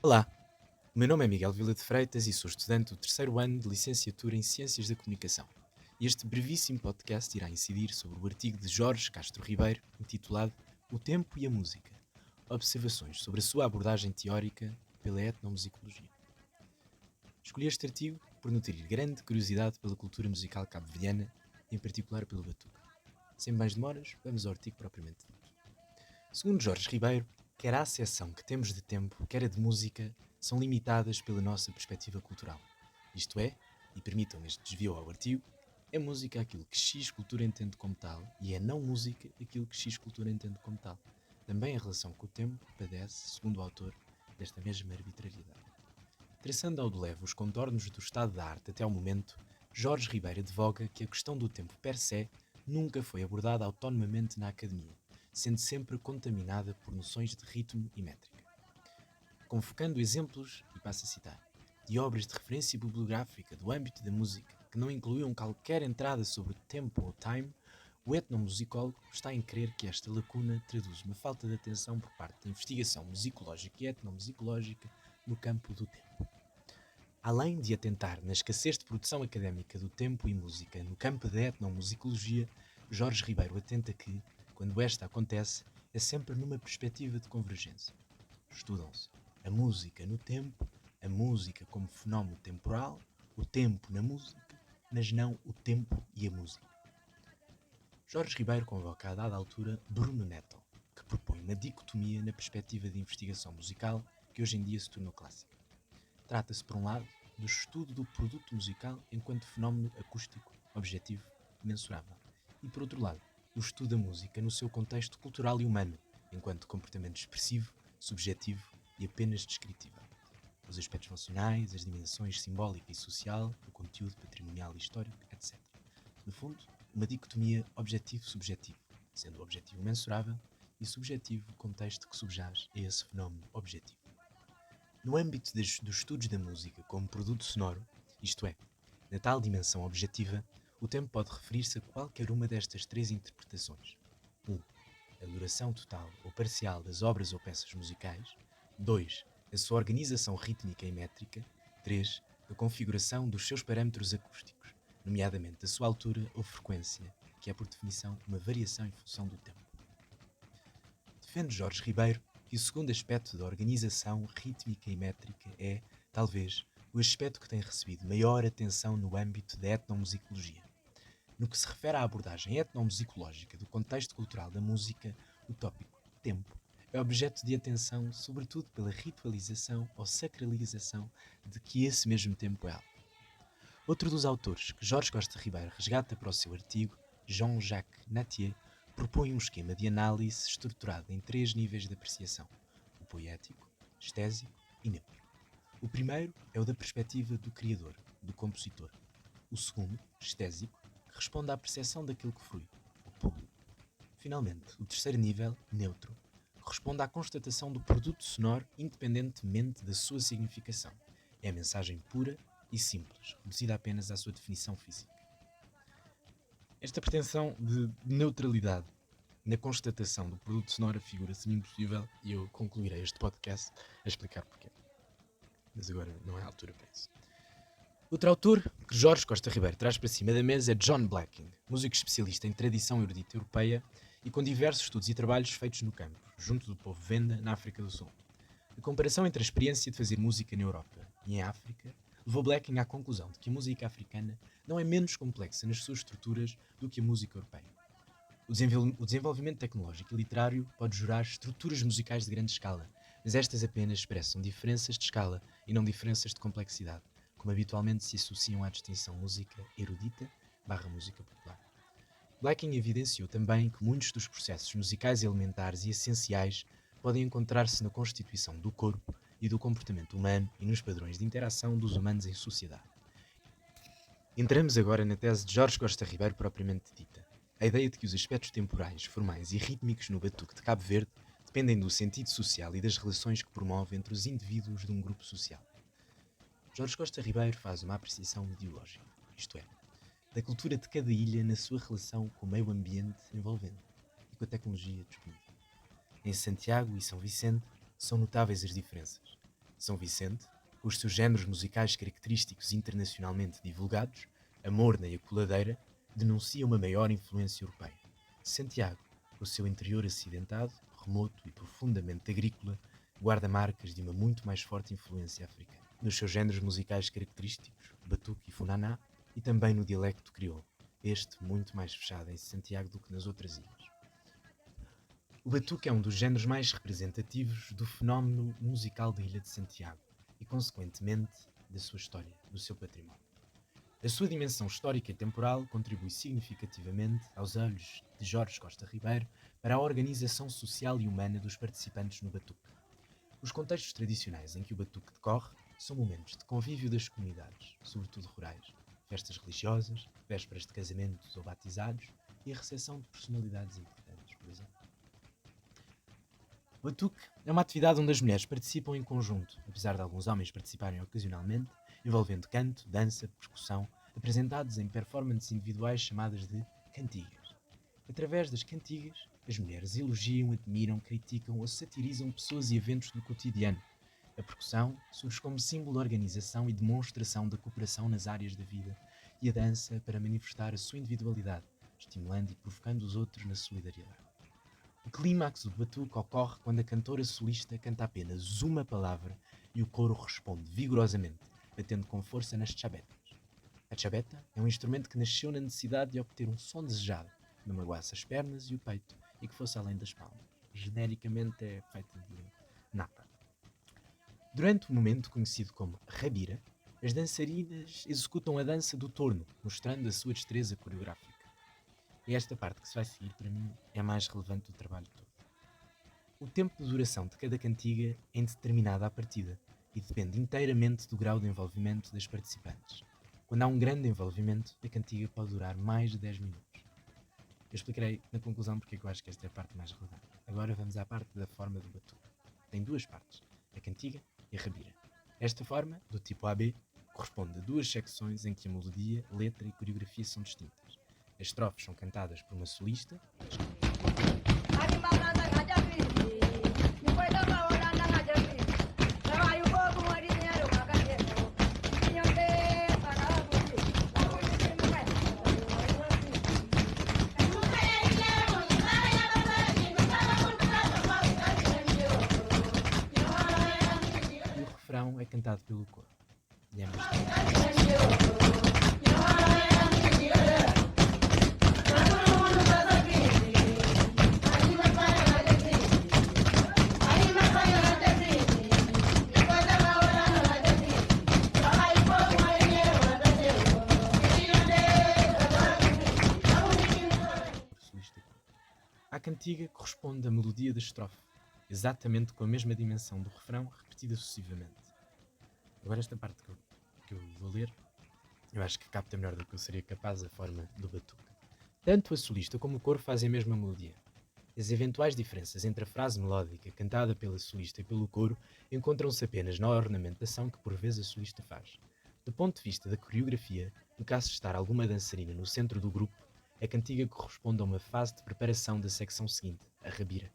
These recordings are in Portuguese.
Olá, o meu nome é Miguel Vila de Freitas e sou estudante do terceiro ano de licenciatura em Ciências da Comunicação. E este brevíssimo podcast irá incidir sobre o artigo de Jorge Castro Ribeiro, intitulado O Tempo e a Música. Observações sobre a sua abordagem teórica pela etnomusicologia. Escolhi este artigo por nutrir grande curiosidade pela cultura musical cabo-verdiana, em particular pelo batuque. Sem mais demoras, vamos ao artigo propriamente dito. Segundo Jorge Ribeiro, quer a acessão que temos de tempo, quer a de música, são limitadas pela nossa perspectiva cultural. Isto é, e permitam este desvio ao artigo, é música aquilo que X cultura entende como tal e é não música aquilo que X cultura entende como tal. Também em relação com o tempo, padece, segundo o autor, desta mesma arbitrariedade. Traçando ao de leve os contornos do estado da arte até ao momento, Jorge Ribeiro advoga que a questão do tempo per se nunca foi abordada autonomamente na academia, sendo sempre contaminada por noções de ritmo e métrica. Convocando exemplos, e passo a citar, de obras de referência bibliográfica do âmbito da música que não incluíam qualquer entrada sobre tempo ou time, o etnomusicólogo está em crer que esta lacuna traduz uma falta de atenção por parte da investigação musicológica e etnomusicológica no campo do tempo. Além de atentar na escassez de produção académica do tempo e música no campo da etnomusicologia, Jorge Ribeiro atenta que, quando esta acontece, é sempre numa perspectiva de convergência. Estudam-se a música no tempo, a música como fenómeno temporal, o tempo na música, mas não o tempo e a música. Jorge Ribeiro convoca a dada altura Bruno Nettel, que propõe uma dicotomia na perspectiva de investigação musical que hoje em dia se tornou clássica. Trata-se, por um lado, do estudo do produto musical enquanto fenómeno acústico, objetivo e mensurável, e, por outro lado, do estudo da música no seu contexto cultural e humano, enquanto comportamento expressivo, subjetivo e apenas descritível. Os aspectos funcionais, as dimensões simbólica e social, o conteúdo patrimonial e histórico, etc. No fundo, uma dicotomia objetivo-subjetivo, sendo o objetivo mensurável e subjetivo o contexto que subjaz a esse fenómeno objetivo. No âmbito dos estudos da música como produto sonoro, isto é, na tal dimensão objetiva, o tempo pode referir-se a qualquer uma destas três interpretações. 1. A duração total ou parcial das obras ou peças musicais. 2. A sua organização rítmica e métrica. 3. A configuração dos seus parâmetros acústicos, nomeadamente a sua altura ou frequência, que é por definição uma variação em função do tempo. Defende Jorge Ribeiro que o segundo aspecto da organização rítmica e métrica é, talvez, o aspecto que tem recebido maior atenção no âmbito da etnomusicologia. No que se refere à abordagem etnomusicológica do contexto cultural da música, o tópico tempo é objeto de atenção sobretudo pela ritualização ou sacralização de que esse mesmo tempo é algo. Outro dos autores que Jorge Costa Ribeiro resgata para o seu artigo, Jean-Jacques Nattier, propõe um esquema de análise estruturado em três níveis de apreciação: o poético, estésico e neutro. O primeiro é o da perspectiva do criador, do compositor. O segundo, estésico, que responde à percepção daquilo que flui, o público. Finalmente, o terceiro nível, neutro, corresponde à constatação do produto sonoro independentemente da sua significação. É a mensagem pura e simples, reduzida apenas à sua definição física. Esta pretensão de neutralidade na constatação do produto sonoro figura-se-me impossível e eu concluirei este podcast a explicar porquê. Mas agora não é a altura para isso. Outro autor que Jorge Costa Ribeiro traz para cima da mesa é John Blacking, músico especialista em tradição erudita europeia e com diversos estudos e trabalhos feitos no campo, junto do povo Venda, na África do Sul. A comparação entre a experiência de fazer música na Europa e em África levou Blacking à conclusão de que a música africana não é menos complexa nas suas estruturas do que a música europeia. O desenvolvimento tecnológico e literário pode gerar estruturas musicais de grande escala, mas estas apenas expressam diferenças de escala e não diferenças de complexidade, como habitualmente se associam à distinção música erudita barra música popular. Blacking evidenciou também que muitos dos processos musicais elementares e essenciais podem encontrar-se na constituição do corpo e do comportamento humano e nos padrões de interação dos humanos em sociedade. Entramos agora na tese de Jorge Costa Ribeiro propriamente dita. A ideia de que os aspectos temporais, formais e rítmicos no batuque de Cabo Verde dependem do sentido social e das relações que promove entre os indivíduos de um grupo social. Jorge Costa Ribeiro faz uma apreciação ideológica, isto é, da cultura de cada ilha na sua relação com o meio ambiente envolvente e com a tecnologia disponível. Em Santiago e São Vicente são notáveis as diferenças. São Vicente, com os seus géneros musicais característicos internacionalmente divulgados, a morna e a coladeira, denuncia uma maior influência europeia. Santiago, com o seu interior acidentado, remoto e profundamente agrícola, guarda marcas de uma muito mais forte influência africana. Nos seus géneros musicais característicos, batuque e funaná, e também no dialecto crioulo, este muito mais fechado em Santiago do que nas outras ilhas. O batuque é um dos géneros mais representativos do fenómeno musical da Ilha de Santiago e, consequentemente, da sua história, do seu património. A sua dimensão histórica e temporal contribui significativamente, aos olhos de Jorge Costa Ribeiro, para a organização social e humana dos participantes no batuque. Os contextos tradicionais em que o batuque decorre são momentos de convívio das comunidades, sobretudo rurais, festas religiosas, vésperas de casamentos ou batizados e a recepção de personalidades importantes, por exemplo. O batuque é uma atividade onde as mulheres participam em conjunto, apesar de alguns homens participarem ocasionalmente, envolvendo canto, dança, percussão, apresentados em performances individuais chamadas de cantigas. Através das cantigas, as mulheres elogiam, admiram, criticam ou satirizam pessoas e eventos do cotidiano. A percussão surge como símbolo de organização e demonstração da cooperação nas áreas da vida, e a dança para manifestar a sua individualidade, estimulando e provocando os outros na solidariedade. O clímax do batuque ocorre quando a cantora solista canta apenas uma palavra e o coro responde vigorosamente, batendo com força nas chabetas. A chabeta é um instrumento que nasceu na necessidade de obter um som desejado, que não magoasse as pernas e o peito e que fosse além das palmas. Genericamente é feita de nata. Durante o momento conhecido como rabira, as dançarinas executam a dança do torno, mostrando a sua destreza coreográfica. E esta parte que se vai seguir, para mim, é a mais relevante do trabalho todo. O tempo de duração de cada cantiga é indeterminado à partida e depende inteiramente do grau de envolvimento das participantes. Quando há um grande envolvimento, a cantiga pode durar mais de 10 minutos. Eu explicarei na conclusão porque é que eu acho que esta é a parte mais relevante. Agora vamos à parte da forma do batuque. Tem duas partes, a cantiga e a rabira. Esta forma, do tipo AB, corresponde a duas secções em que a melodia, letra e coreografia são distintas. As estrofes são cantadas por uma solista. E o refrão é cantado pelo coro. E é A cantiga corresponde à melodia da estrofe, exatamente com a mesma dimensão do refrão, repetida sucessivamente. Agora esta parte que eu vou ler, eu acho que capta melhor do que eu seria capaz a forma do batuque. Tanto a solista como o coro fazem a mesma melodia. As eventuais diferenças entre a frase melódica cantada pela solista e pelo coro encontram-se apenas na ornamentação que por vezes a solista faz. Do ponto de vista da coreografia, no caso de estar alguma dançarina no centro do grupo, a cantiga corresponde a uma fase de preparação da secção seguinte, a rabira.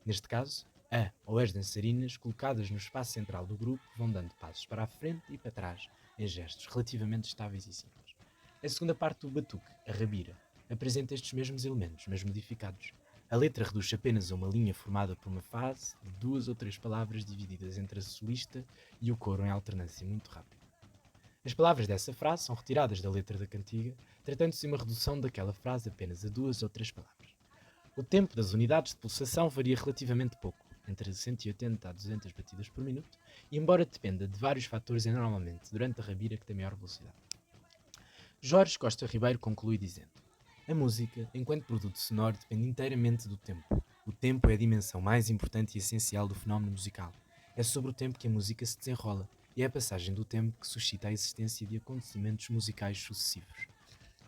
Neste caso, a ou as dançarinas colocadas no espaço central do grupo vão dando passos para a frente e para trás, em gestos relativamente estáveis e simples. A segunda parte do batuque, a rabira, apresenta estes mesmos elementos, mas modificados. A letra reduz apenas a uma linha formada por uma fase de duas ou três palavras divididas entre a solista e o coro em alternância muito rápida. As palavras dessa frase são retiradas da letra da cantiga, tratando-se de uma redução daquela frase apenas a duas ou três palavras. O tempo das unidades de pulsação varia relativamente pouco, entre 180 a 200 batidas por minuto, e embora dependa de vários fatores, é normalmente durante a rabira que tem maior velocidade. Jorge Costa Ribeiro conclui dizendo: a música, enquanto produto sonoro, depende inteiramente do tempo. O tempo é a dimensão mais importante e essencial do fenómeno musical. É sobre o tempo que a música se desenrola, e é a passagem do tempo que suscita a existência de acontecimentos musicais sucessivos.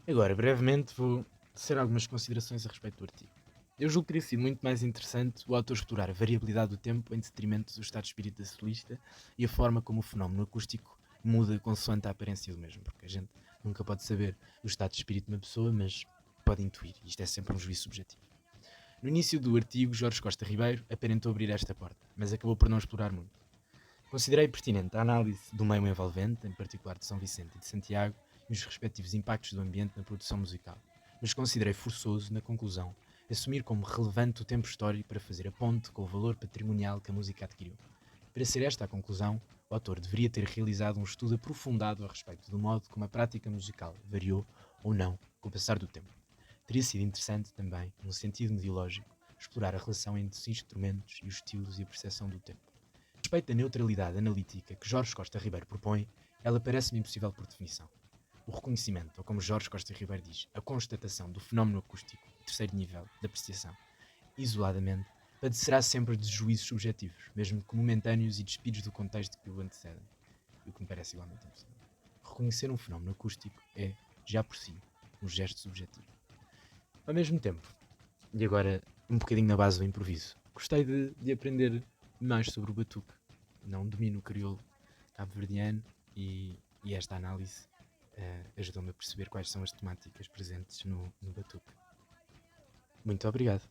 Agora, brevemente, vou tecer algumas considerações a respeito do artigo. Eu julgo que teria sido muito mais interessante o autor explorar a variabilidade do tempo em detrimento do estado de espírito da solista e a forma como o fenómeno acústico muda consoante a aparência do mesmo, porque a gente nunca pode saber o estado de espírito de uma pessoa, mas pode intuir, e isto é sempre um juízo subjetivo. No início do artigo, Jorge Costa Ribeiro aparentou abrir esta porta, mas acabou por não explorar muito. Considerei pertinente a análise do meio envolvente, em particular de São Vicente e de Santiago, e os respectivos impactos do ambiente na produção musical, mas considerei forçoso, na conclusão, assumir como relevante o tempo histórico para fazer a ponte com o valor patrimonial que a música adquiriu. Para ser esta a conclusão, o autor deveria ter realizado um estudo aprofundado a respeito do modo como a prática musical variou ou não com o passar do tempo. Teria sido interessante também, num sentido ideológico, explorar a relação entre os instrumentos e os estilos e a percepção do tempo. A respeito da neutralidade analítica que Jorge Costa Ribeiro propõe, ela parece-me impossível por definição. O reconhecimento, ou como Jorge Costa Ribeiro diz, a constatação do fenómeno acústico, terceiro nível de apreciação, isoladamente, padecerá sempre de juízos subjetivos, mesmo que momentâneos e despidos do contexto que o antecedem, o que me parece igualmente impossível. Reconhecer um fenómeno acústico é, já por si, um gesto subjetivo. Ao mesmo tempo, e agora um bocadinho na base do improviso, gostei de aprender mais sobre o batuque. Não domino o crioulo cabo-verdiano e esta análise ajudou-me a perceber quais são as temáticas presentes no batuque. Muito obrigado.